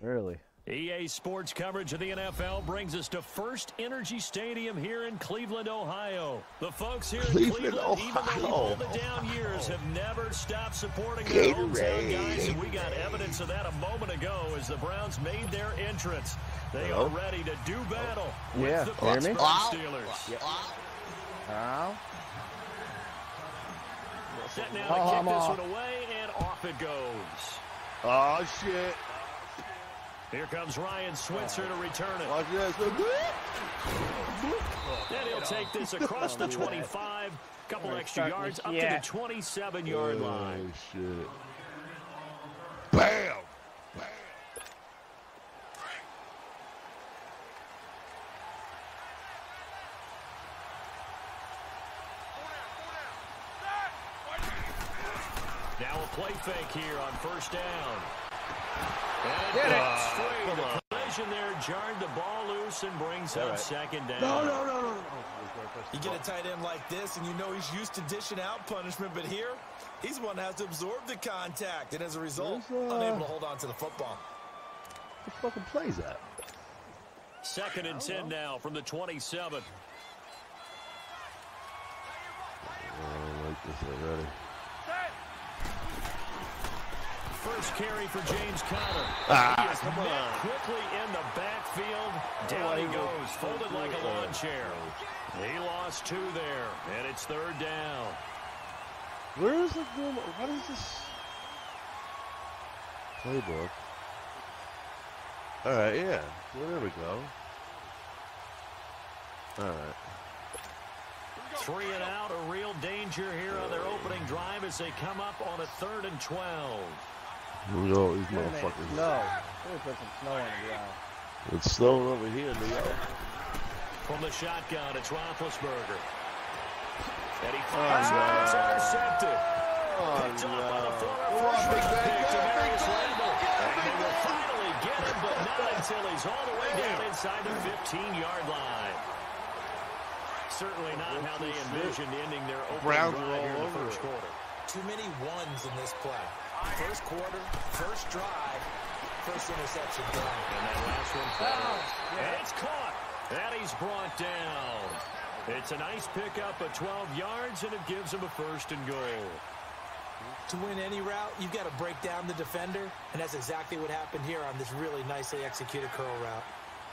Really? EA Sports coverage of the NFL brings us to First Energy Stadium here in Cleveland, Ohio. The folks here in Cleveland, even though all the down years, have never stopped supporting their hometown guys, and we got evidence of that a moment ago as the Browns made their entrance. They are ready to do battle with the Pittsburgh Steelers. Set now to kick this one away, and off it goes. Oh, shit. Here comes Ryan Switzer to return it. Watch this. And he'll take this across the 25. Couple extra yards up to the 27-yard line. Oh, shit. Bam! Now a play fake here on first down. Get it. Straight. The collision there jarred the ball loose and brings up second down. No. You get a tight end like this, and you know he's used to dishing out punishment, but here, he's one that has to absorb the contact, and as a result, unable to hold on to the football. What the fucking play is that? Second and 10 now from the 27. I like this already. First carry for James Conner. He is met quickly in the backfield. Down he goes, folded like a lawn chair. He lost 2 there, and it's third down. Where is it going? What is this playbook? All right, yeah. Well, there we go. All right. 3 and out, a real danger here on their opening drive as they come up on a 3rd and 12. Here we go, these motherfuckers. No. Let me put some snow on the ground. It's snowing over here in New York. From the shotgun, it's Roethlisberger. And he fires one. It's intercepted. Picked up on the former first-round pick to Marius Randall. And they will finally get him, but not until he's all the way down inside the 15-yard line. Certainly not how they envisioned ending their opening drive here in the first quarter. Too many ones in this play. First quarter, first drive, first interception down. And that last one fails. And it's caught. And he's brought down. It's a nice pickup of 12 yards, and it gives him a 1st and goal. To win any route, you've got to break down the defender, and that's exactly what happened here on this really nicely executed curl route.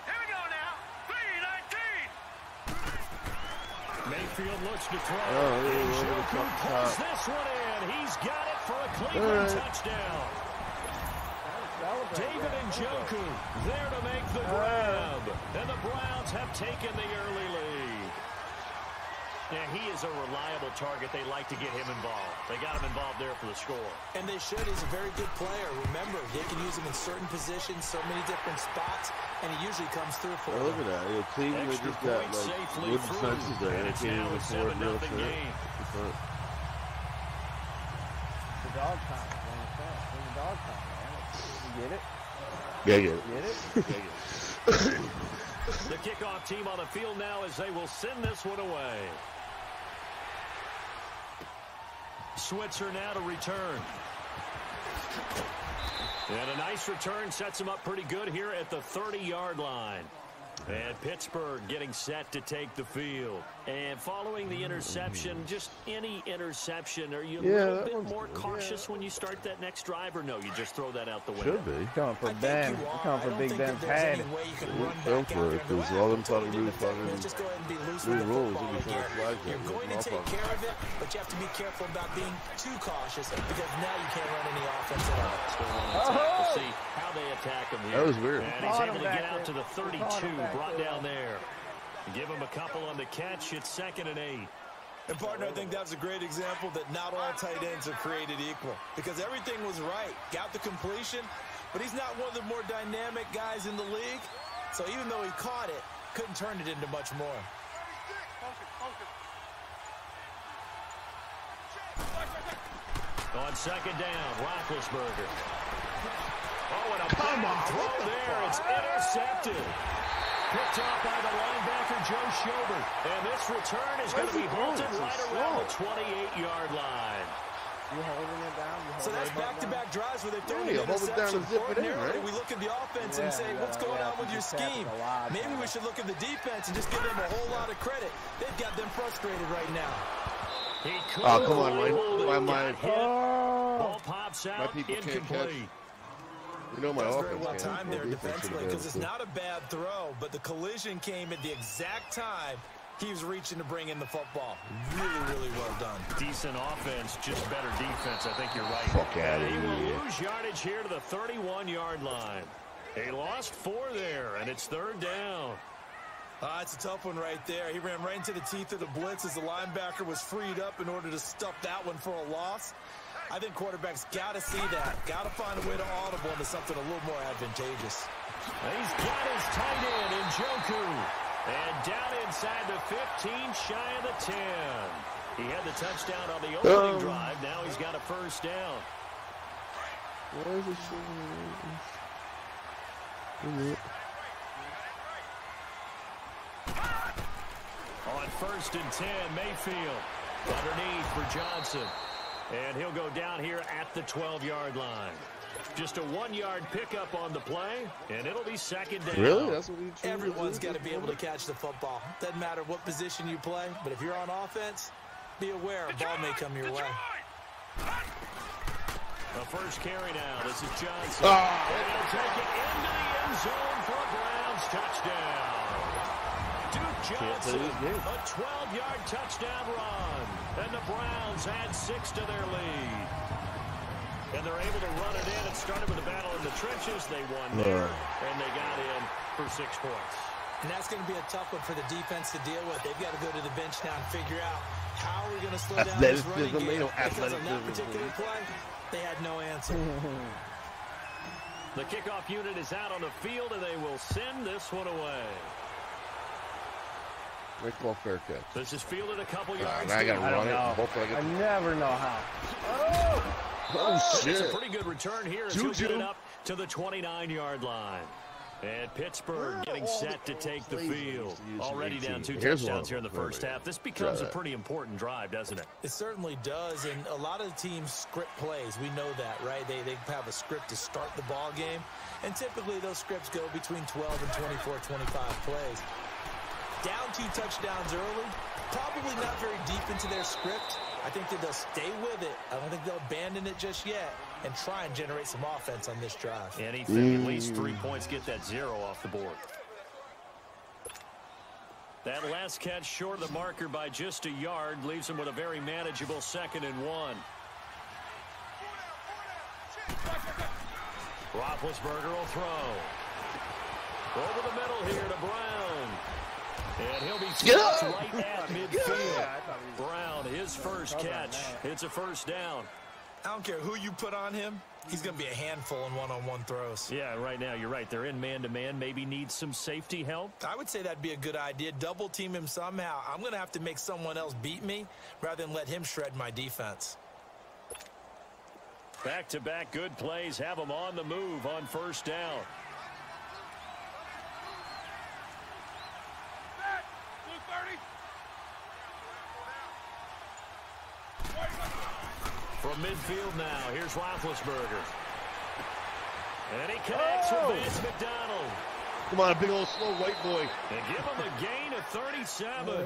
Here we go now. 3-19. Mayfield looks to throw. Njoku pulls this one in. He's got it for a Cleveland touchdown. David Njoku there to make the grab. And the Browns have taken the early lead. Yeah, he is a reliable target. They like to get him involved. They got him involved there for the score. And they should. He's a very good player. Remember, they can use him in certain positions, so many different spots, and he usually comes through for them. Look at that. Cleveland just got like good defenses there. And it's now a 7-0 game. The dog time. The dog time, man. You get it? Yeah, get it. Get it? Get it. The kickoff team on the field now as they will send this one away. Switzer now to return. And a nice return sets him up pretty good here at the 30-yard line. And Pittsburgh getting set to take the field. And following the interception, just any interception, are you a little bit more cautious when you start that next drive, or no, you just throw that out the window? Should be. Coming for Ben. Coming for Big Ben's head. Go for it, because all them fucking do is Just go ahead and be loose three with the rules. football here. You're going to take Motherfucker. care of it, but you have to be careful about being too cautious because now you can't run any offense at all. We'll see how they attack him here. That was weird. And he's able to get out to the 32, brought down there. Give him a couple on the catch. It's 2nd and 8. And, partner, I think that's a great example that not all tight ends are created equal because everything was right. Got the completion, but he's not one of the more dynamic guys in the league. So even though he caught it, couldn't turn it into much more. On 2nd down, Roethlisberger. Oh, and a big throw there. It's intercepted. Picked off by the linebacker, Joe Schobert. And this return is going to be halted right around the 28-yard line. You holding it down? So that's back-to-back drives where they're throwing an you hold it down interception. and zip it in, Ordinarily, right? we look at the offense and say, what's going on with your scheme? Maybe we should look at the defense and just give them a whole lot of credit. They've got them frustrated right now. Oh, come on, my Ball pops out, my people can't catch. incomplete. You know my That's offense very well can't. timed there defensively because it's too. not a bad throw, but the collision came at the exact time he was reaching to bring in the football. Really, really well done. Decent offense, just better defense. I think you're right. Fuck out of He here. will lose yardage here to the 31-yard line. He lost 4 there, and it's 3rd down. It's a tough one right there. He ran right into the teeth of the blitz as the linebacker was freed up in order to stuff that one for a loss. I think quarterbacks got to see that. Got to find a way to audible into something a little more advantageous. He's got his tight end in Njoku. And down inside the 15, shy of the 10. He had the touchdown on the opening drive. Now he's got a 1st down. Where is this? On 1st and 10, Mayfield underneath for Johnson. And he'll go down here at the 12-yard line. Just a 1-yard pickup on the play, and it'll be 2nd down. Really? That's what we Everyone's got to be able to catch the football. Doesn't matter what position you play, but if you're on offense, be aware a ball may come your way. The first carry now. This is Johnson. And he'll take it into the end zone for a Browns touchdown. Duke Johnson, a 12-yard touchdown run. And the Browns add 6 to their lead. And they're able to run it in. It started with a battle in the trenches. They won there, and they got in for 6 points. And that's going to be a tough one for the defense to deal with. They've got to go to the bench now and figure out how are we going to slow down this running game. Because on that particular play, they had no answer. The kickoff unit is out on the field, and they will send this one away. Great ball, fair catch. This is fielded a couple yards. I got to run it. I never know how. Oh, shit. It's a pretty good return here as he'll get it up to the 29-yard line. And Pittsburgh getting set to take the field. Already down 2 touchdowns here in the first half. This becomes a pretty important drive, doesn't it? It certainly does, and a lot of teams script plays. We know that, right? They have a script to start the ball game, and typically those scripts go between 12 and 24, 25 plays. Down 2 touchdowns early, probably not very deep into their script. I think that they'll stay with it. I don't think they'll abandon it just yet and try and generate some offense on this drive. Anything, at least 3 points, get that 0 off the board. That last catch short of the marker by just a yard leaves him with a very manageable 2nd and 1. Roethlisberger will throw. Over the middle here to Brown. And he'll be stopped right at midfield. Brown, his first catch. It's a 1st down. I don't care who you put on him. He's going to be a handful in one-on-one throws. Yeah, right now, you're right. They're in man-to-man. Maybe needs some safety help. I would say that'd be a good idea. Double team him somehow. I'm going to have to make someone else beat me rather than let him shred my defense. Back-to-back good plays have them on the move on 1st down. From midfield now, here's Roethlisberger. And he connects with Vance McDonald. Come on, a big old slow white boy. And give him a gain of 37.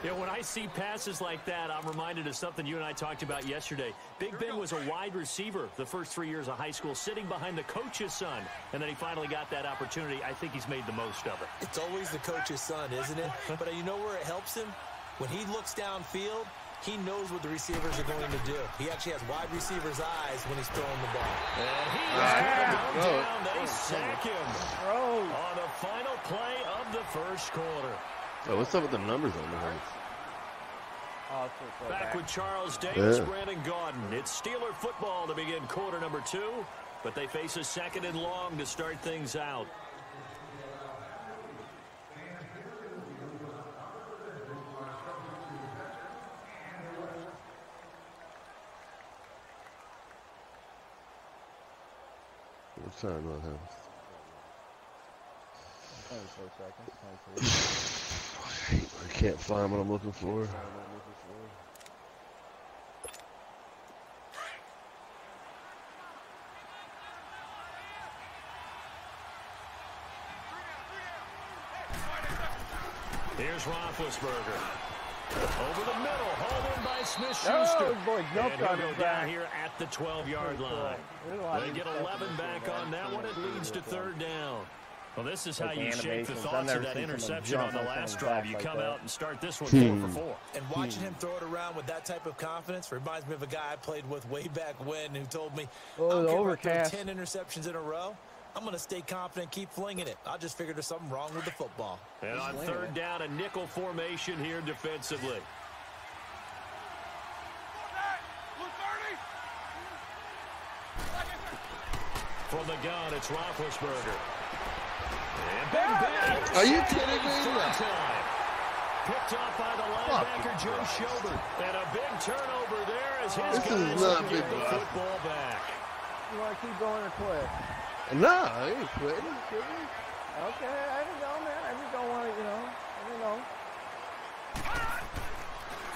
You know, when I see passes like that, I'm reminded of something you and I talked about yesterday. Big Ben was a wide receiver the first 3 years of high school, sitting behind the coach's son, and then he finally got that opportunity. I think he's made the most of it. It's always the coach's son, isn't it? But you know where it helps him? When he looks downfield, he knows what the receivers are going to do. He actually has wide receivers' eyes when he's throwing the ball. And he's going down. They sack him on the final play of the first quarter. Oh, what's up with the numbers on the horse? Back with Charles Davis, Brandon Gaudin. It's Steeler football to begin quarter number 2, but they face a 2nd and long to start things out. What time do I have? 24 seconds. I can't find what I'm looking for. Here's Roethlisberger. Over the middle, hauled in by Smith-Schuster. Oh, boy, jumped and on he'll his go down back. here at the 12-yard line. They get 11 back on that one. It leads to third down. Well, this is how you shake the thoughts of that interception on the last drive. You come out and start this one 4 for 4. And watching him throw it around with that type of confidence reminds me of a guy I played with way back when who told me, I don't care if I throw 10 interceptions in a row. I'm going to stay confident, keep flinging it. I just figured there's something wrong with the football. And on third down, a nickel formation here defensively. From the gun, it's Roethlisberger. And Are you kidding me? Picked off by the linebacker, Joe Schobert. And a big turnover there as his guys not get big the enough. football back. You want to keep going or quit? No, I ain't quitting. Okay, I don't know, man. I just don't want to, I don't know.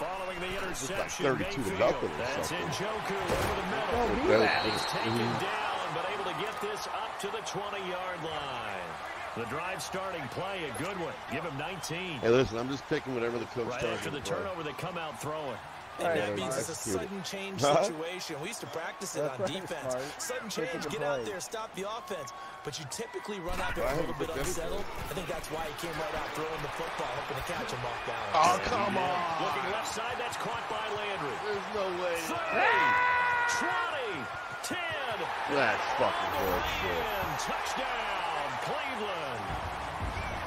Following the interception, 32 to Mayfield. nothing or That's something. Njoku over the middle. Don't do that. He's taken down, but able to get this up to the 20-yard line. The drive starting play, a good one. Give him 19. Hey, listen, I'm just picking whatever the coach Right tells after me the to play. turnover, they come out throwing. And that Right. means it's a Execute it. sudden change Huh? situation. We used to practice it That's on right, defense. smart. Sudden Pick change, the get play. out there, stop the offense. But you typically run out there I a little haven't bit picked anything. unsettled. I think that's why he came right out throwing the football, hoping to catch him off balance. Oh, come on. Looking left side, that's caught by Landry. There's no way. 30, 20, 10. That's fucking bullshit. And touchdown, Cleveland.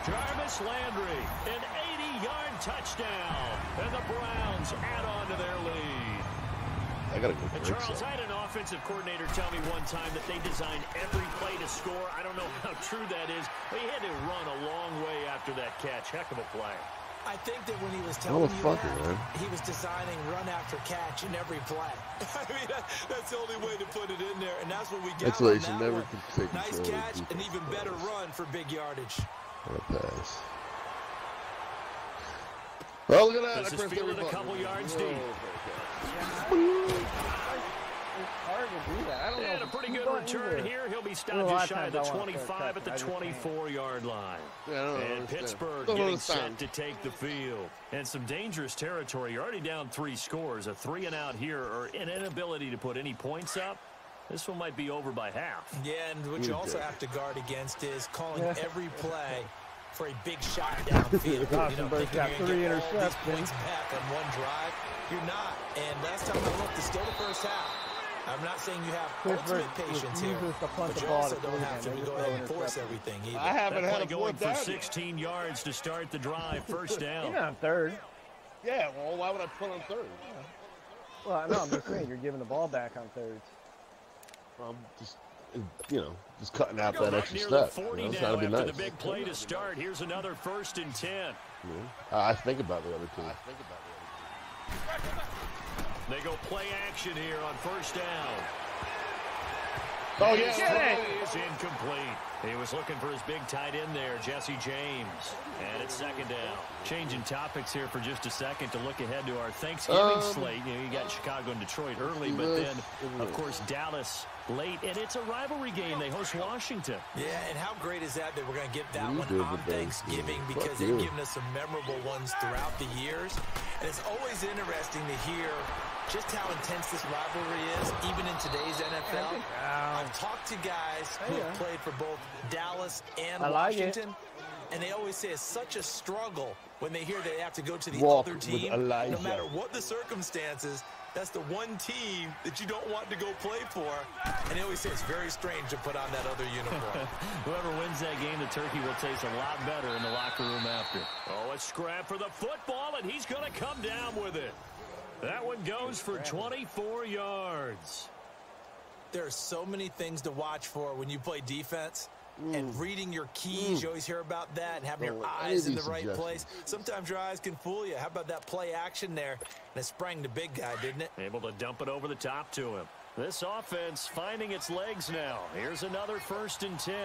Jarvis Landry, an 80-yard touchdown. And the Browns add on to their lead. I gotta go And break Charles, some. I had an offensive coordinator tell me one time that they designed every play to score. I don't know how true that is, but he had to run a long way after that catch. Heck of a play. I think that when he was telling you Motherfucker, that, man. he was designing run after catch in every play. I mean, that's the only way to put it in there, and that's what we got That's why on you should that never one. take Nice control of the catch, an defense even better pass. run for big yardage. What a pass. Oh, look at that. This I is pressed fielded every a couple button. yards Oh, deep. It's hard to do that. I don't know. And a if pretty it's good either. return here. He'll be Well, stopped a lot just of shy of times the I want to 25 at the I just can't. 24-yard line. Yeah, I don't And understand. Pittsburgh Don't getting understand. set to take the field. And some dangerous territory. You're already down 3 scores. A 3 and out here, or an inability to put any points up. This one might be over by half. Yeah, and what you also have to guard against is calling Yeah. every play for a big shot downfield. Roethlisberger's got thinking 3 you're gonna get all these interceptions. points back on one drive. You're not. And last time I looked, it's still the first half. I'm not saying you have Pittsburgh ultimate patience here, refuses to punt but the you ball also to don't have to Cleveland. go They ahead and just force throw everything either. I haven't That had play a going fourth for down yet. 16 yards to start the drive. First down. You're not on third. Yeah, well, why would I put on third? Well, no, I'm just saying you're giving the ball back on thirds. I'm just, just cutting out that Right extra near step. the 40 It's now gotta be after nice. the big play to start. Here's another 1st and 10. I think about the other two. They go play action here on 1st down. Oh, His yeah. throw is incomplete. He was looking for his big tight end there, Jesse James. And it's 2nd down. Changing topics here for just a second to look ahead to our Thanksgiving slate. You got Chicago and Detroit early, but then, of course, Dallas late. And it's a rivalry game. They host Washington. Yeah, and how great is that we're going to get that You one did on the Thanksgiving Thanksgiving. because Fuck they've you. given us some memorable ones throughout the years. And it's always interesting to hear just how intense this rivalry is, even in today's NFL. I've talked to guys who have played for both Dallas and I like it. Washington, and they always say it's such a struggle when they hear they have to go to the Walk other with team. Elijah. No matter what the circumstances, that's the one team that you don't want to go play for. And they always say it's very strange to put on that other uniform. Whoever wins that game, the turkey will taste a lot better in the locker room after. Oh, a scrap for the football, and he's going to come down with it. That one goes for 24 yards. There are so many things to watch for when you play defense. And reading your keys, you always hear about that, and having your eyes in the right place. Sometimes your eyes can fool you. How about that play action there? And it sprang the big guy, didn't it? Able to dump it over the top to him. This offense finding its legs now. Here's another 1st and 10.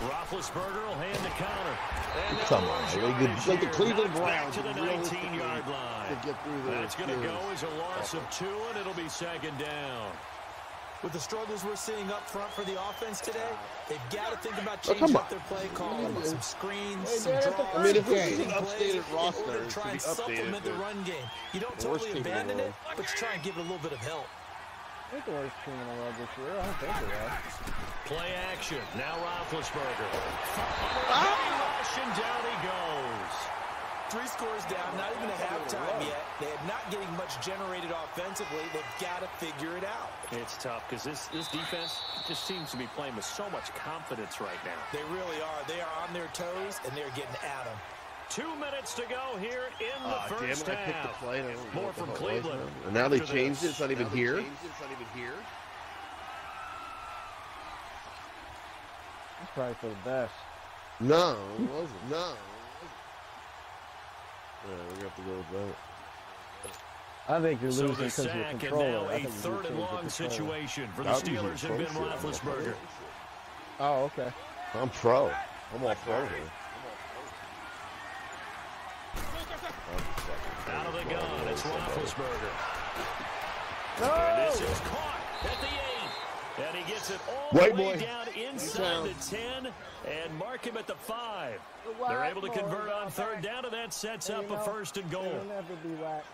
Roethlisberger will hand the counter. And Come on, like the Cleveland back Browns. to the 19-yard line. To get through there. That's going to go as a loss of 2, and it'll be 2nd down. With the struggles we're seeing up front for the offense today, they've got to think about changing up their play call, some screens, some draws. I mean, if this is an updated roster, to try and supplement the run game. You don't totally abandon it, but you try and give it a little bit of help. I think the worst team in the world this year. I don't think they are. Play action. Now Roethlisberger. Rush, and down he goes. 3 scores down, not even a halftime yet. They are not getting much generated offensively. They've got to figure it out. It's tough because this defense just seems to be playing with so much confidence right now. They really are. They are on their toes, and they're getting at them. 2 minutes to go here in the first damn it, I picked the half. play. More from Cleveland. And now they changed it. It's not even here. That's probably for the best. No, it wasn't. No. Yeah, we're going to have to go with that. I think you're So losing the because of your sack and controller. now I a think you 3rd and change long the situation for the I'll use Steelers your and Ben pro shit. Roethlisberger. Oh, okay. I'm pro. I'm all pro here. Out of the gun, it's Roethlisberger. No! And this is caught at the 8. And he gets it all White the way boy. down inside the 10 and mark him at the 5. They're able to convert on 3rd down, and that sets up a 1st and goal. It'll never be whack.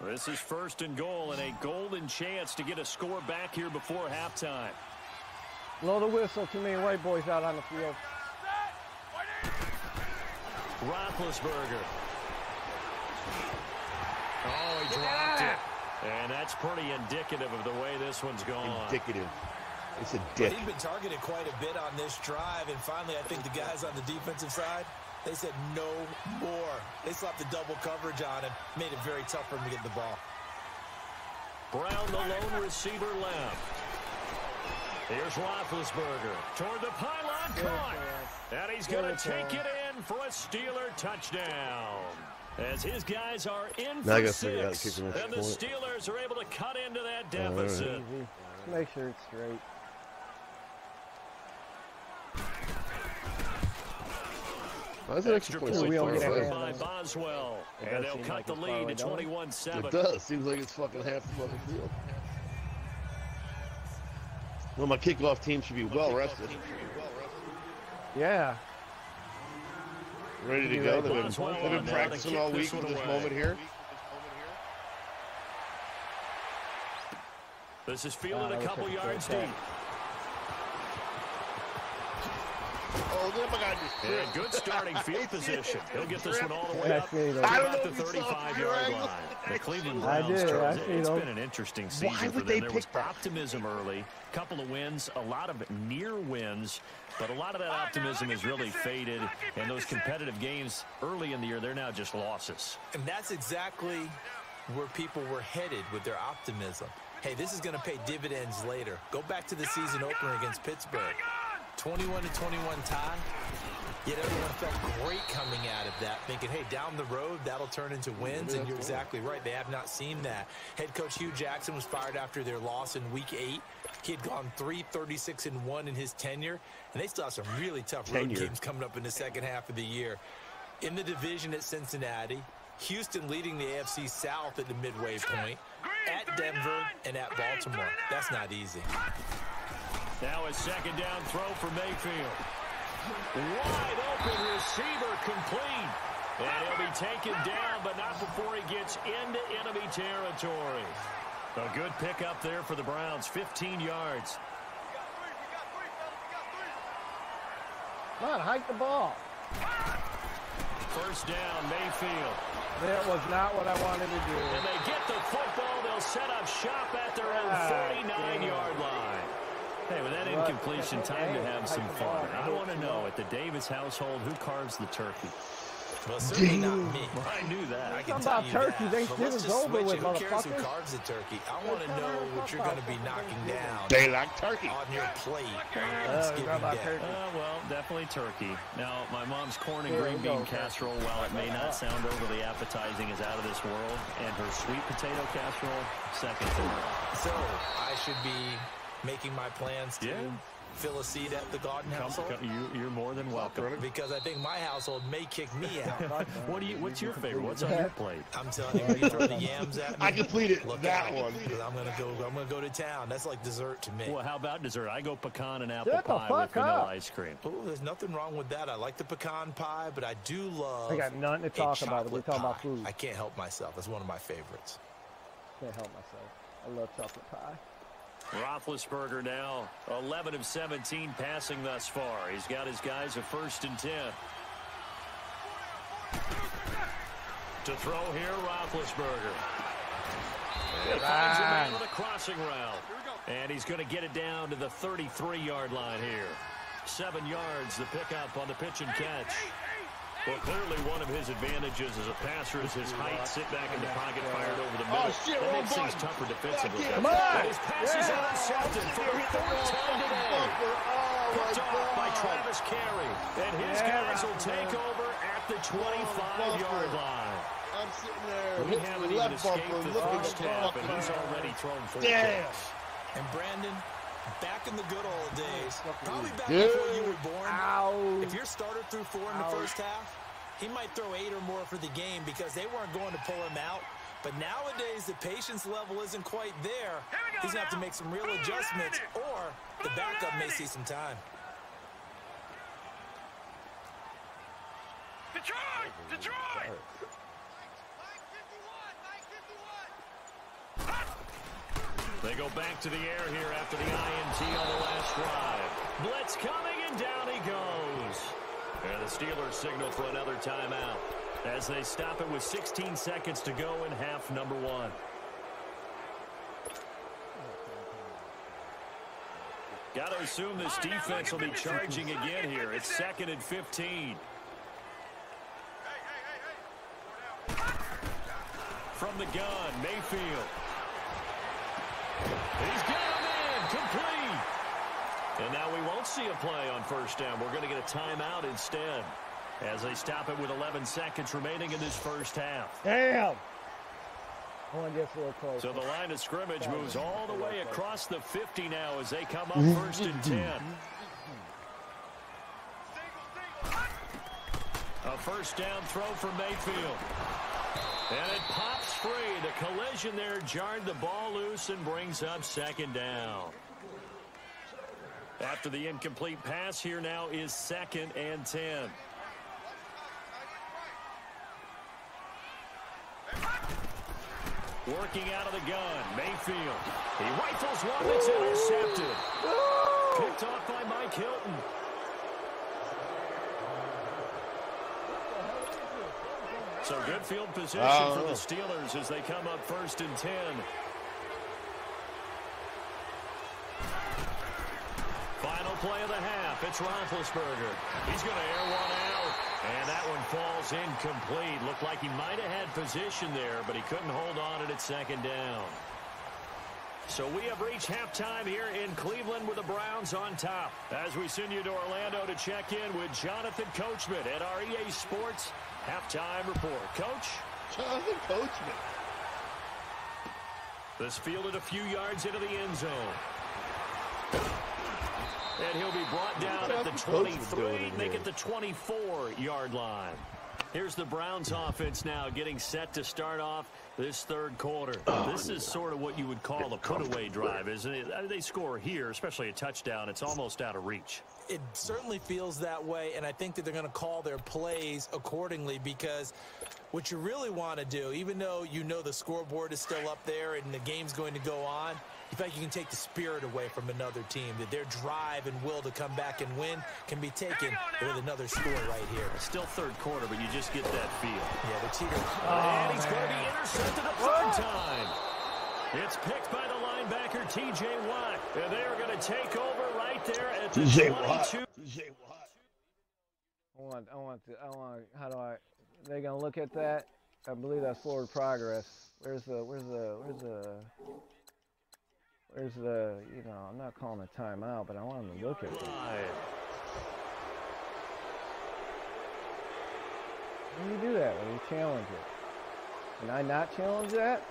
This is 1st and goal and a golden chance to get a score back here before halftime. Blow the whistle. Too many white boys out on the field. Roethlisberger. Oh, he dropped it. And that's pretty indicative of the way this one's going. Indicative. It's a dick. He's been targeted quite a bit on this drive, and finally I think the guys on the defensive side, they said no more. They slapped the double coverage on him, made it very tough for him to get the ball. Brown, the lone receiver, left. Here's Roethlisberger toward the pylon, caught. And he's going to take it in for a Steeler touchdown. As his guys are in for 6, and the Steelers are able to cut into that deficit. Make sure it's straight. Extra point forward by Boswell. And they'll cut the lead to 21-7. It does. Seems like it's fucking half the fucking field. Well, my kickoff team should be well rested. Yeah. Ready to go. They've been practicing all week for this moment here. This is fielded a couple yards deep. Oh, my God. And good starting field position. He'll get this one all the way up about the 35-yard line. The Cleveland Browns, Charles, it's been an interesting season for them. There was optimism early, a couple of wins, a lot of near wins, but a lot of that optimism has really faded, and those competitive games early in the year, they're now just losses. And that's exactly where people were headed with their optimism. Hey, this is going to pay dividends later. Go back to the season opener against Pittsburgh. 21-21 tie. Yet everyone felt great coming out of that, thinking, hey, down the road, that'll turn into wins. And you're exactly right. They have not seen that. Head coach Hugh Jackson was fired after their loss in Week 8. He had gone 3-36-1 in his tenure. And they still have some really tough road games coming up in the second half of the year. In the division at Cincinnati, Houston leading the AFC South at the midway point, at Denver, and at Baltimore. That's not easy. Now a second down throw for Mayfield. Wide open receiver complete. And he'll be taken down, but not before he gets into enemy territory. A good pickup there for the Browns, 15 yards. Come on, hike the ball. First down, Mayfield. That was not what I wanted to do. And they get the football. They'll set up shop at their own 49-yard line. Hey, with that incompletion, time to have some fun. I want to know, at the Davis household, who carves the turkey? Well, certainly not me. I knew that. I can tell you turkey. that. Thanksgiving's over with, Who cares who motherfucker? carves the turkey? I want to know what you're going to be knocking down They like turkey. on your plate on Thanksgiving Day. Well, definitely turkey. Now, my mom's corn and green bean casserole, while it may not sound overly appetizing, is out of this world. And her sweet potato casserole, second to none. So, I should be making my plans to fill a seat at the Garden household? You're more than welcome. Because I think my household may kick me out. What's your favorite? What's on your plate? I'm telling you, when you throw the yams at me, I completed look that out, one. because I'm gonna go to town. That's like dessert to me. Well, how about dessert? I go pecan and apple Shut the pie with fuck vanilla up. ice cream. Ooh, there's nothing wrong with that. I like the pecan pie, but I do love I got nothing to a talk about if we're chocolate talking about pie. food. I can't help myself. That's one of my favorites. Can't help myself. I love chocolate pie. Roethlisberger now 11 of 17 passing thus far. He's got his guys a 1st and 10. To throw here, Roethlisberger. And finds a man with a crossing route. And he's going to get it down to the 33-yard line here. 7 yards, the pickup on the pitch and catch. Well, clearly one of his advantages as a passer is his height. Sit back in the pocket, fired over the middle. That makes things tougher defensively. Come on! But his pass is intercepted for the 3rd time today. Picked off by Travis Carey. And his guys will take over at the 25-yard line. I'm sitting there. We haven't even escaped the first half, and he's already thrown 4 picks. And Brandon, back in the good old days, probably back before you were born, if your starter threw 4 in the first half, he might throw 8 or more for the game because they weren't going to pull him out. But nowadays, the patience level isn't quite there. He's going to have to make some real adjustments, or the backup may see some time. Detroit! Detroit! They go back to the air here after the INT on the last drive. Blitz coming, and down he goes. And the Steelers signal for another timeout as they stop it with 16 seconds to go in half number 1. Got to assume this defense will be charging again here. It's 2nd and 15. From the gun, Mayfield. He's got him in, complete. And now we won't see a play on 1st down. We're going to get a timeout instead as they stop it with 11 seconds remaining in this first half. Damn! I want to get a little close. So the line of scrimmage moves all the way across the 50 now as they come up 1st and 10. A 1st down throw for Mayfield. And it pops free. The collision there jarred the ball loose and brings up 2nd down. After the incomplete pass, here now is 2nd and 10. Working out of the gun, Mayfield. He rifles one that's intercepted. Picked off by Mike Hilton. So good field position for the Steelers as they come up 1st and 10. Final play of the half. It's Roethlisberger. He's going to air one out. And that one falls incomplete. Looked like he might have had position there, but he couldn't hold on it at 2nd down. So we have reached halftime here in Cleveland with the Browns on top. As we send you to Orlando to check in with Jonathan Coachman at our EA Sports Halftime Report. Coach? Jonathan Coachman. This fielded a few yards into the end zone. And he'll be brought down at the 23, make it the 24-yard line. Here's the Browns offense now getting set to start off this 3rd quarter. This is sort of what you would call a put-away drive, isn't it? They score here, especially a touchdown. It's almost out of reach. It certainly feels that way, and I think that they're going to call their plays accordingly because what you really want to do, even though you know the scoreboard is still up there and the game's going to go on, in fact, you can take the spirit away from another team, that their drive and will to come back and win can be taken with another score right here. Still 3rd quarter, but you just get that feel. Yeah, the cheater. And he's going to be intercepted a 3rd time. It's picked by the linebacker, T.J. Watt. And they are going to take over right there at the 22. T.J. Watt. They're going to look at that. I believe that's forward progress. Where's the, you know, I'm not calling a timeout, but I want them to look at it. When you do that, when you challenge it. Can I not challenge that?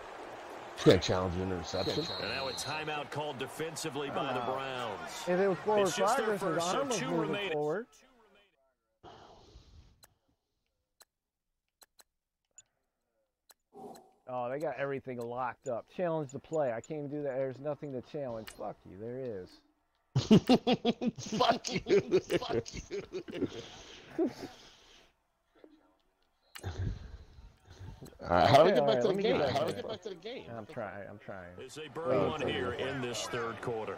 Can't challenge an interception. And now a timeout called defensively by the Browns. If it was forward It's just their progress, his first, so arm was 2 moving remaining. forward. Oh, they got everything locked up. Challenge the play. I can't even do that. There's nothing to challenge. Fuck you. There is. Fuck you. Fuck you. All right, how do we get back to the game? How do we get back to the game? I'm trying. It's a bird one here in this third quarter.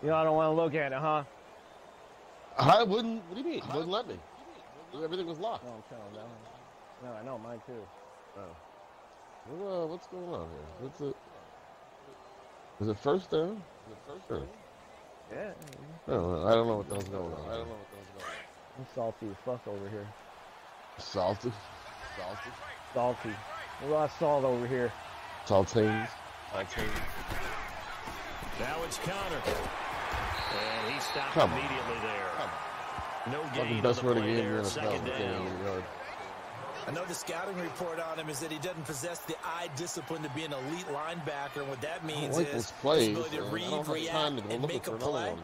You know, I don't want to look at it, huh? I wouldn't. What do you mean? Wouldn't let me. Everything was locked. No, I'm telling you. No, I know. Mine too. Oh. What's going on here? What's it? Is it first down? Yeah. Oh, I don't know what the hell's going on. I'm salty as fuck over here. Salty. Salty. A lot of salt over here. Saltines. Now it's counter. And he stopped Come on. immediately there. No Fucking gain on best the word of play the game there. in the Second down. yard. I know the scouting report on him is that he doesn't possess the eye discipline to be an elite linebacker. And what that means like is those plays, his ability to man. I read, don't have time react, to go and looking make a for another play. one.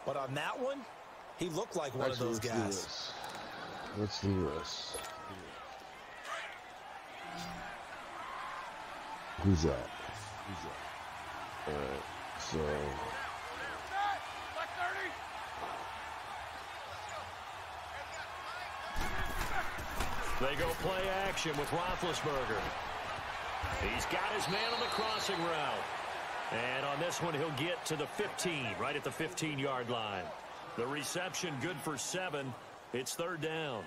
But on that one, he looked like one of those guys. Let's do this. Who's that? All right, so They go play action with Roethlisberger. He's got his man on the crossing route. And on this one, he'll get to the 15, right at the 15-yard line. The reception good for 7. It's third down.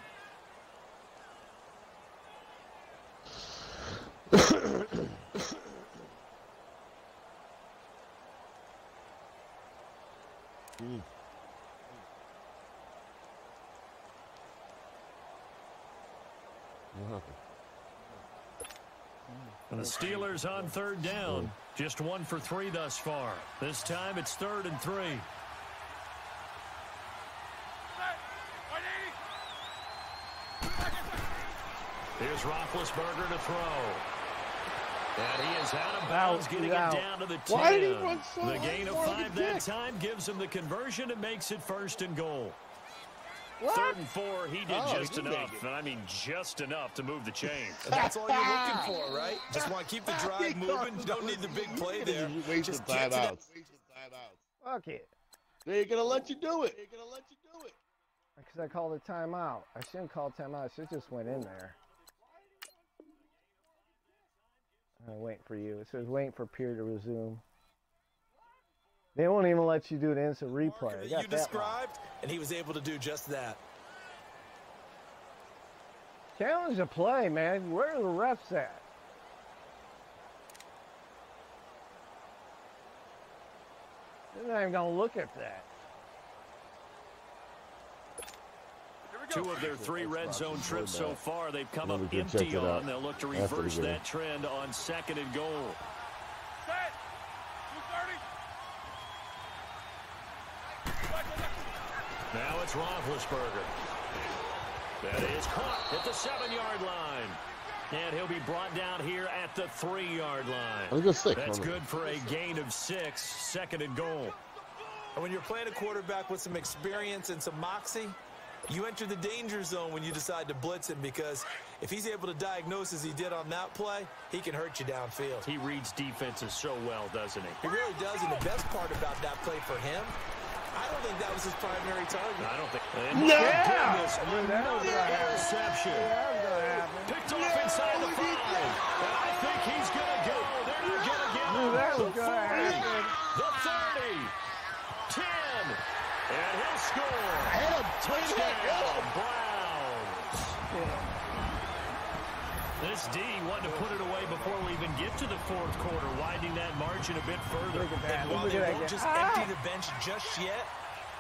And the Steelers on third down. Just 1 for 3 thus far. This time it's 3rd and 3. Here's Roethlisberger to throw. And he is out of bounds, getting it down to the 10. Why did he run so The gain of hard 5 to that get? time gives him the conversion and makes it 1st and goal. What? 3rd and 4, he did just he did enough. make And I mean just enough to move the chains. And that's all you're looking for, right? Just want to keep the drive moving. You don't need the big play there. Just get to that. Fuck it. They ain't gonna let you do it. Because I called a timeout. I shouldn't call timeout. I should just went in there. I'm waiting for you. It says waiting for peer to resume. They won't even let you do the instant replay. I That got you that described, and he was able to do just that. Challenge the play, man. Where are the refs at? They're not even going to look at that. 2 of their 3 red zone trips so far, they've come Then up we can check empty it out on. They'll look to after the reverse game. that trend on 2nd and goal. Set. 230. Now it's Roethlisberger. That is caught at the 7-yard line. And he'll be brought down here at the 3-yard line. I think it's 6. That's good for a gain of 6, 2nd and goal. And when you're playing a quarterback with some experience and some moxie, you enter the danger zone when you decide to blitz him, because if he's able to diagnose as he did on that play, he can hurt you downfield. He reads defenses so well, doesn't he? He really does, and the best part about that play for him, I don't think that was his primary target. I don't think. No! Goodness, I knew that was another gonna happen. interception. Yeah, that was going to happen. Picked off inside the 5. And I think he's going to go. They're not going to get Knew him. that was The going to 40, happen. the 30, 10, and he'll score. Touchdown, Browns. This D wanted to put it away before we even get to the 4th quarter, widening that margin a bit further. Look at that. And while Look they at that won't again. just empty the bench just yet,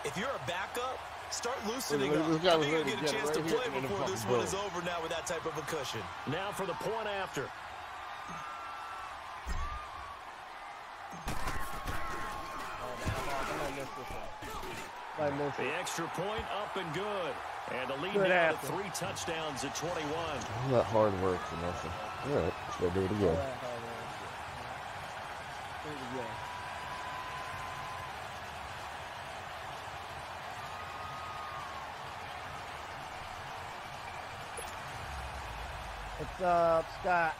if you're a backup, start loosening Look, up. this guy I was think ready you to get a get chance right to here play in the before this fucking one is boom. over now with that type of a cushion. Now for the point after. The extra point up and good. And the lead Good now to after. 3 touchdowns at 21. All that hard work for nothing. All right, let's go do it again. All right. yeah. What's up, Scott?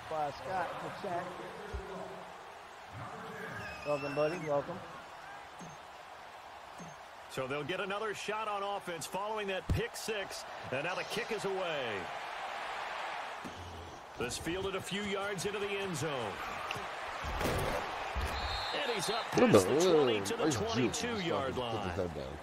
Scott, the chat. Welcome, buddy. Welcome. So they'll get another shot on offense following that pick six. And now the kick is away. This fielded a few yards into the end zone. And he's up past the 20 to the 22-yard line.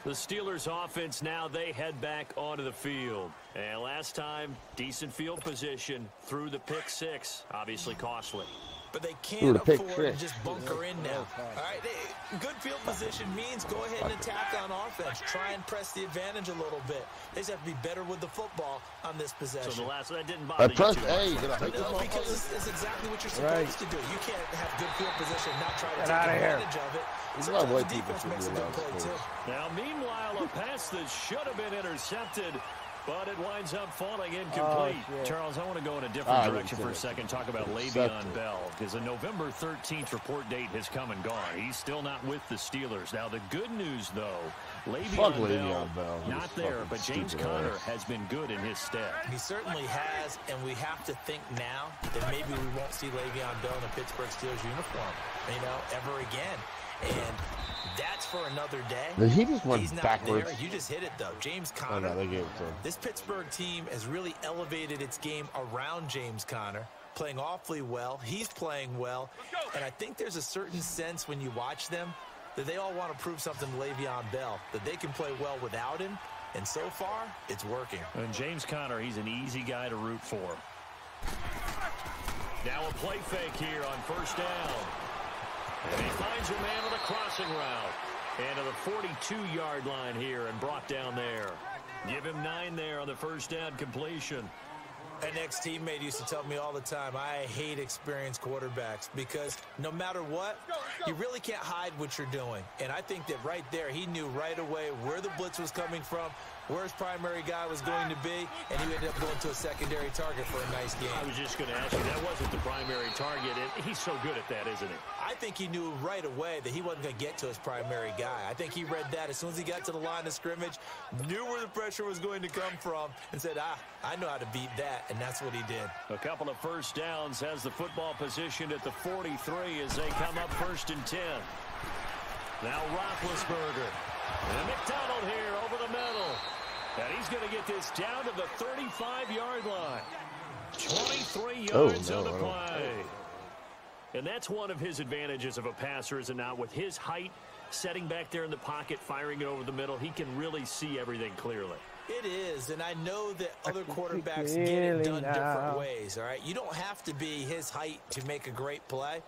The Steelers' offense now, they head back onto the field. And last time, decent field position through the pick six. Obviously costly. But they can't afford to just bunker in now. All right, good field position means go ahead and attack on offense. Try and press the advantage a little bit. They just have to be better with the football on this possession. So the last that didn't bother you too much. No, because it's exactly what you're supposed to do. You can't have good field position and not try to take advantage of it. Sometimes the defense makes a good play too. Now, meanwhile, a pass that should have been intercepted, but it winds up falling incomplete. Charles, I want to go in a different direction for a second. Talk about Le'Veon Bell, because the November 13th report date has come and gone. He's still not with the Steelers. Now, the good news, though, Le'Veon Bell not there, but James Conner has been good in his stead. He certainly has, and we have to think now that maybe we won't see Le'Veon Bell in a Pittsburgh Steelers uniform, ever again. And that's for another day. He just went He's not backwards. there. You just hit it, though. James Conner. They gave it to him. This Pittsburgh team has really elevated its game around James Conner, playing awfully well. He's playing well. And I think there's a certain sense when you watch them that they all want to prove something to Le'Veon Bell, that they can play well without him. And so far, it's working. And James Conner, he's an easy guy to root for. Now a play fake here on first down. And he finds a man on a crossing route. And to the 42-yard line here and brought down there. Give him 9 there on the first down completion. An ex-teammate used to tell me all the time, I hate experienced quarterbacks because no matter what, you really can't hide what you're doing. And I think that right there, he knew right away where the blitz was coming from, where his primary guy was going to be, and he ended up going to a secondary target for a nice game. I was just going to ask you, that wasn't the primary target, and he's so good at that, isn't he? I think he knew right away that he wasn't going to get to his primary guy. I think he read that as soon as he got to the line of scrimmage, knew where the pressure was going to come from, and said, I know how to beat that, and that's what he did. A couple of first downs has the football positioned at the 43 as they come up 1st and 10. Now Roethlisberger. And McDonald here over the middle. And he's going to get this down to the 35-yard line. 23 yards on the play. And that's one of his advantages of a passer, is it not? With his height, setting back there in the pocket, firing it over the middle, he can really see everything clearly. It is, and I know that other quarterbacks get it done different ways, all right? You don't have to be his height to make a great play,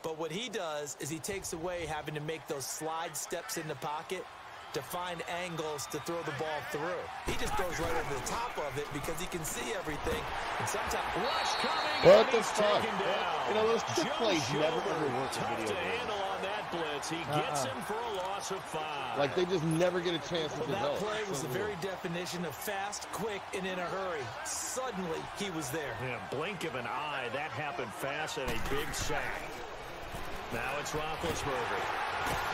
but what he does is he takes away having to make those slide steps in the pocket to find angles to throw the ball through. He just throws right over the top of it because he can see everything. And sometimes rush coming. What the fuck? Those trick plays never ever work in video games. Handle on that blitz. He gets him for a loss of 5. Like they just never get a chance to develop. That play was the very definition of fast, quick, and in a hurry. Suddenly, he was there. Yeah, blink of an eye. That happened fast and a big sack. Now it's Roethlisberger.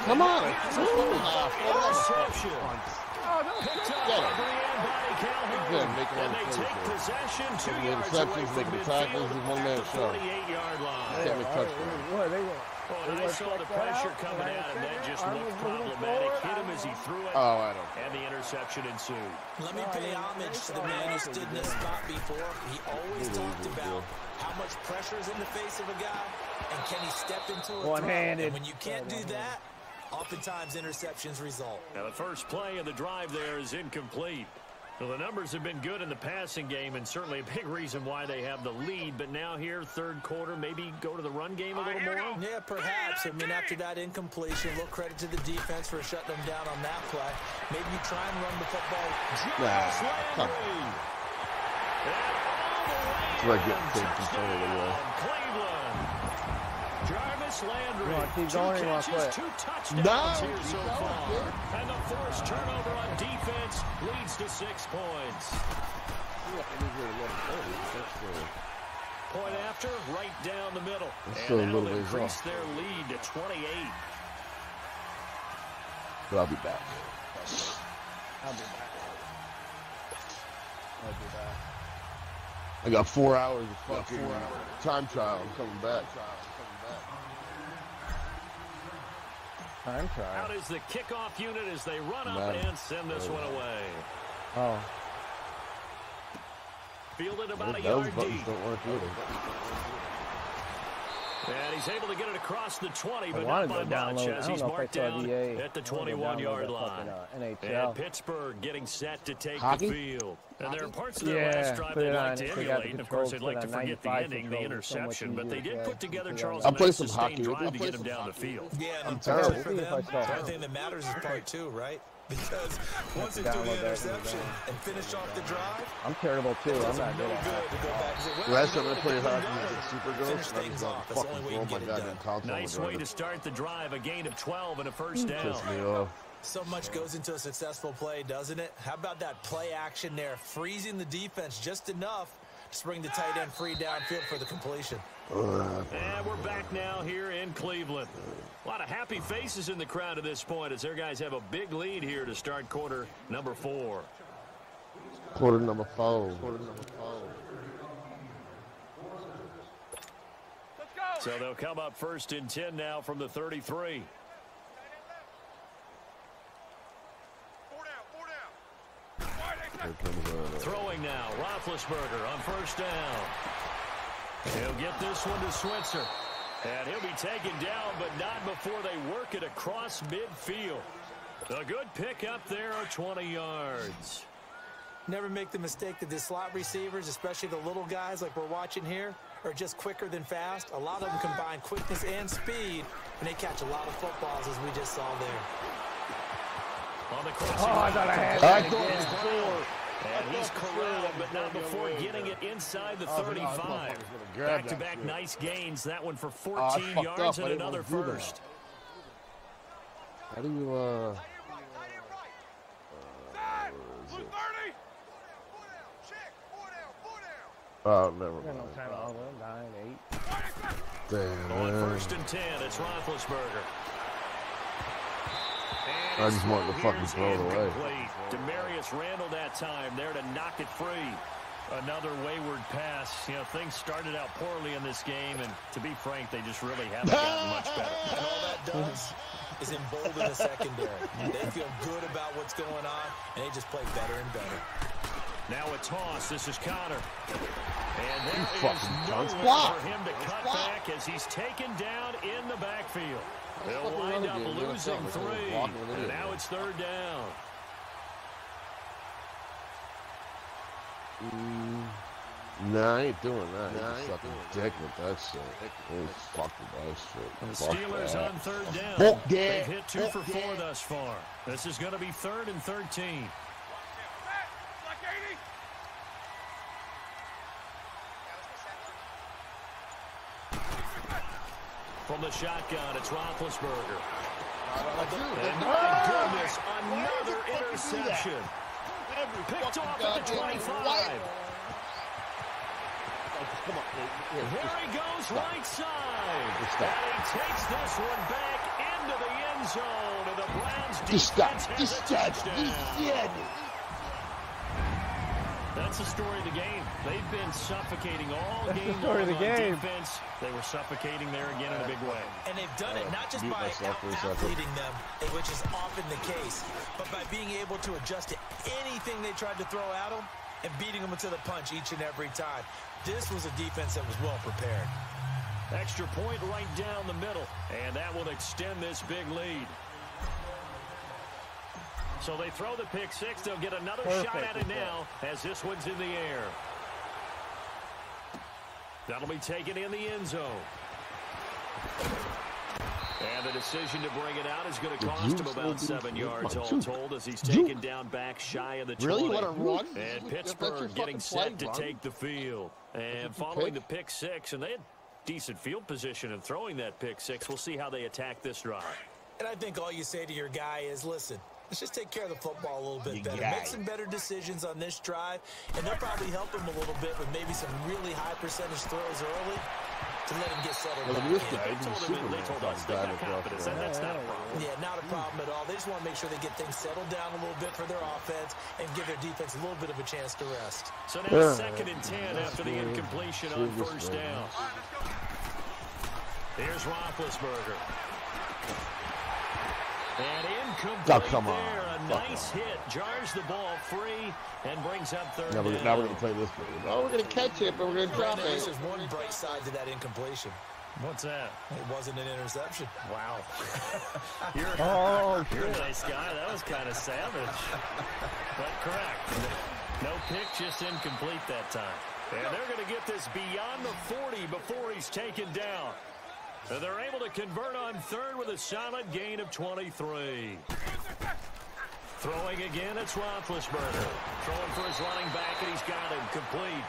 Come on. Interception. Picked up by Brian Body Calhoun. And they take possession 2 yards away from midfield at the 48-yard line. And I saw the pressure coming at him. That just looked problematic. Hit him as he threw it. And the interception ensued. Let me pay homage to the man who stood in this spot before. He always talked about how much pressure is in the face of a guy, and can he step into a one-handed. And when you can't do that, oftentimes interceptions result. Now the first play of the drive there is incomplete. Well, the numbers have been good in the passing game, and certainly a big reason why they have the lead. But now here, third quarter, maybe go to the run game a little more? Yeah, perhaps. I mean, after that incompletion, a little credit to the defense for shutting them down on that play. Maybe you try and run the football. Jarvis Landry. Keep going, 2 catches, 2 touchdowns here so far. And the forced turnover on defense leads to 6 points. point after, right down the middle. It's And still a that'll little ways increase off. their lead to 28. But I'll be back. I'll be back. I'll be back. I got 4 hours of fucking time trial. I'm coming back. Time trial. Out is the kickoff unit as they run up Man. and send this one away. Oh. Fielded about a Those yard buttons deep. don't work either. And he's able to get it across the 20, I but want not to by go much download. as I don't he's know if I marked saw down DA. at the I wanna go 21-yard download that line. fucking, And NHL. Pittsburgh getting set to take Hockey? the field. And there are parts of their Yeah, last drive put they'd it like on. to They got the emulate. And, of course, controls, they'd put like it to on forget the 95 ending, the controls. It's so much interception. But they easier, did yeah. put together, Put it Charles, on. a I'll play nice some sustained hockey. drive I'll to play get him some down the hockey. field. Yeah, and I'm unfortunately terrible. for them, If I saw the only it. thing that matters is part two, right? Because once they to do download the that when interception you're and finish off the drive, I'm terrible too. it I'm does not them no good at good hockey. to go back and say, well, Last you time know I what, played it hockey done. was at Super Finish Ghost. And I things was off. on That's the only fucking way you throw can my get it goddamn done. console. Nice way to start the drive. A gain of 12 and a first down. Pissed me off. So much goes into a successful play, doesn't it? How about that play action there, freezing the defense just enough to bring the tight end free downfield for the completion. And we're back now here in Cleveland. A lot of happy faces in the crowd at this point as their guys have a big lead here to start quarter number 4. Quarter number 4. Let's go. So they'll come up first and 10 now from the 33. 4 down. Wide exit. Here comes Throwing now, Roethlisberger on first down. He'll get this one to Switzer. And he'll be taken down, but not before they work it across midfield. A good pick up there of 20 yards. Never make the mistake that the slot receivers, especially the little guys like we're watching here, are just quicker than fast. A lot of them combine quickness and speed, and they catch a lot of footballs, as we just saw there. On the crossing Oh, I thought I had I that thought again. it was and he's corralled, but not before getting it inside the 35. Back-to-back nice gains. That one for 14 yards and another first. How do you, Side. Blue 30. oh, never No mind. time all 9, 8. Wide exit. Damn, On man. first and 10, it's Roethlisberger. I just wanted to fucking throw it away. Demarius Randall that time there to knock it free. Another wayward pass. You know, things started out poorly in this game, and to be frank, they just really haven't gotten much better. And all that does is embolden the secondary. They feel good about what's going on, and they just play better and better. Now a toss. This is Connor. And there is fucking nowhere block. for him to cut back as he's taken down in the backfield. They'll wind up losing 3, and now it's third down. Nah, I ain't doing that. He's sucking dick with that shit. Oh, fuck with that shit. The Steelers on third down. Fuck that. They've hit 2 for 4 thus far. This is going to be 3rd and 13. Set. Like 80. From the shotgun, it's Roethlisberger. And And my goodness, another interception. Picked off at the 25. Come on, Here he goes right side. And he takes this one back into the end zone. And the Browns defense has a touchdown. That's the story of the game. They've been suffocating all That's the game story long of the on game. defense. They were suffocating there again in a big way. And they've done it not just mute by myself for a second. out-athleting them, which is often the case, but by being able to adjust to anything they tried to throw at them and beating them to the punch each and every time. This was a defense that was well prepared. Extra point right down the middle, and that will extend this big lead. So they throw the pick 6. They'll get another shot at it now as this one's in the air. That'll be taken in the end zone. And the decision to bring it out is going to cost him about 7 yards all told as he's taken down back shy of the 20. Really? You want to run? And That's your Pittsburgh getting fucking set to play, take the field. And what you following the pick? pick 6, and they had decent field position in throwing that pick 6. We'll see how they attack this drive. And I think all you say to your guy is, listen, Let's just take care of the football a little bit better. Make some better decisions on this drive, and they'll probably help him a little bit with maybe some really high percentage throws early to let him get settled down. They told us they got confidence. That's not a problem. Yeah, not a problem at all. They just want to make sure they get things settled down a little bit for their offense and give their defense a little bit of a chance to rest. So now 2nd and 10 after the incompletion on 1st down. Here's Roethlisberger. And incomplete there. A nice hit. Jars the ball free and brings up 3rd down. Now we're going to play this game. Oh, we're going to catch it, but we're going to drop it. There's one bright side to that incompletion. What's that? It wasn't an interception. Wow. You're a nice guy. That was kind of savage. But correct. No pick, just incomplete that time. And they're going to get this beyond the 40 before he's taken down. And they're able to convert on 3rd with a solid gain of 23. Throwing again, it's Roethlisberger. Throwing for his running back, and he's got him complete.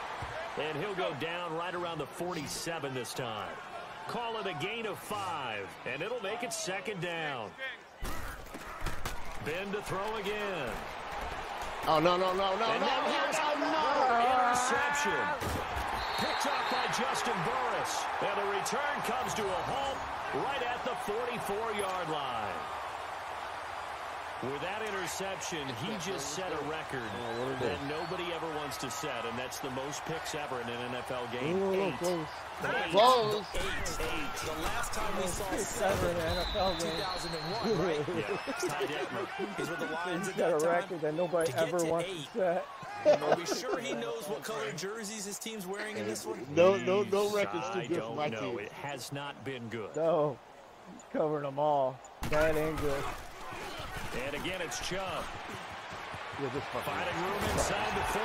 And he'll go down right around the 47 this time. Call it a gain of 5, and it'll make it 2nd down. Ben to throw again. Oh, no. Interception. Picked off by Justin Burris. And the return comes to a halt right at the 44-yard line. With that interception, he just set a record that nobody ever wants to set, and that's the most picks ever in an NFL game. 8. Close. 8. The last time we saw 7 in an NFL game. 2001, right? Yeah. Ty Detmer. He's with the Lions He's got a record that nobody ever wants to set. Are we sure he knows what color jerseys his team's wearing in this one? No record's too good for my team. I don't know. It has not been good. No, he's covered them all. That ain't good. And again, it's Chubb. Finding room inside the 40.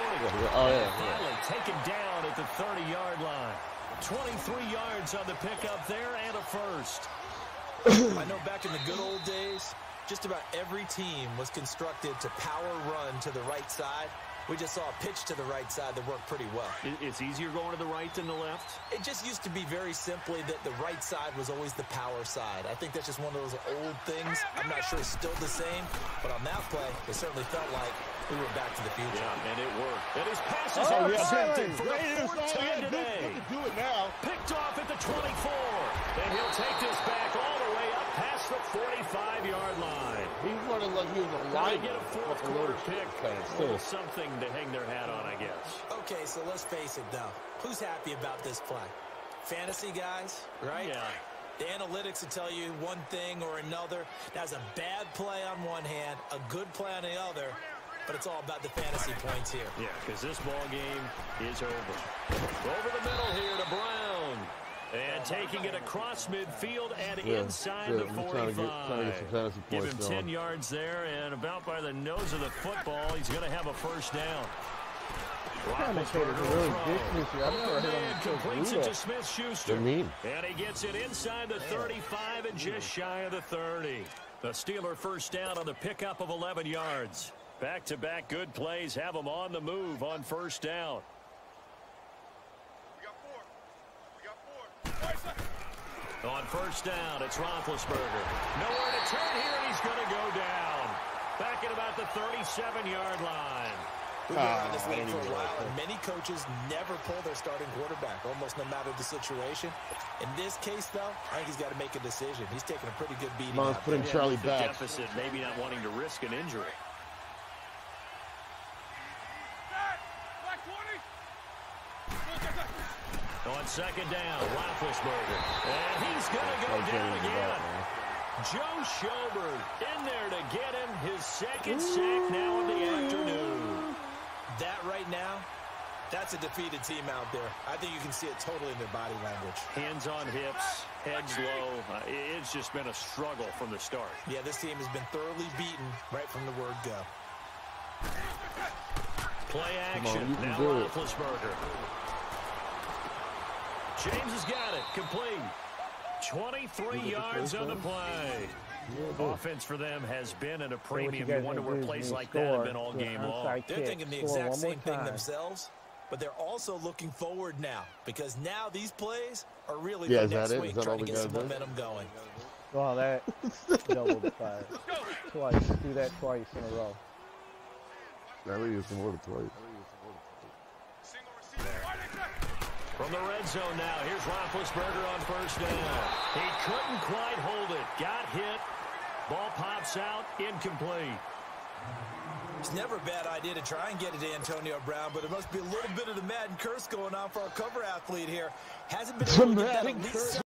Finally taken down at the 30-yard line. 23 yards on the pickup there and a first. I know back in the good old days, just about every team was constructed to power run to the right side. We just saw a pitch to the right side that worked pretty well. It's easier going to the right than the left? It just used to be very simply that the right side was always the power side. I think that's just one of those old things. I'm not sure it's still the same, but on that play, it certainly felt like we were back to the future. Yeah, and it worked. And his passes are intercepted for the 4th time today. Do it now. Picked off at the 24. And he'll take this back all the way up past the 45-yard line. He's running like he was a They lineman. get a 4th quarter pick. Still something to hang their hat on, I guess. Okay, so let's face it, though. Who's happy about this play? Fantasy guys, right? Yeah. The analytics will tell you one thing or another. That's a bad play on one hand, a good play on the other, but it's all about the fantasy points here. Yeah, because this ball game is over. Over the middle here to Brown. And taking it across midfield and inside the 45. Give him 10 yards there, and about by the nose of the football, he's going to have a first down. Completes it to Smith-Schuster. And he gets it inside the 35 and just shy of the 30. The Steeler first down on the pickup of 11 yards. Back-to-back good plays have them on the move on first down. On first down, it's Roethlisberger. Nowhere to turn here, and he's going to go down. Back at about the 37-yard line. We've been around this league for a while, and many coaches never pull their starting quarterback, almost no matter the situation. In this case, though, I think he's got to make a decision. He's taking a pretty good beating. Mom's putting Charlie back. Deficit, maybe not wanting to risk an injury. On second down, Roethlisberger. And he's going to go down again. Joe Schobert in there to get him his 2nd sack now of the afternoon. That right now, that's a defeated team out there. I think you can see it totally in their body language. Hands on hips, heads low. It's just been a struggle from the start. Yeah, this team has been thoroughly beaten right from the word go. Play action. Now Roethlisberger. James has got it. Complete. 23 yards on the play. Offense for them has been at a premium. You wonder where plays like that have been all game long. They're thinking the exact same thing themselves, but they're also looking forward now because now these plays are really the next week trying to get some momentum going. Well, that doubled 5. Twice. Do that twice in a row. That way it's more than twice. Single receiver. Wide exit. From the red zone now, here's Roethlisberger on first down. He couldn't quite hold it. Got hit. Ball pops out. Incomplete. It's never a bad idea to try and get it to Antonio Brown, but it must be a little bit of the Madden curse going on for our cover athlete here. Hasn't been able to get that at least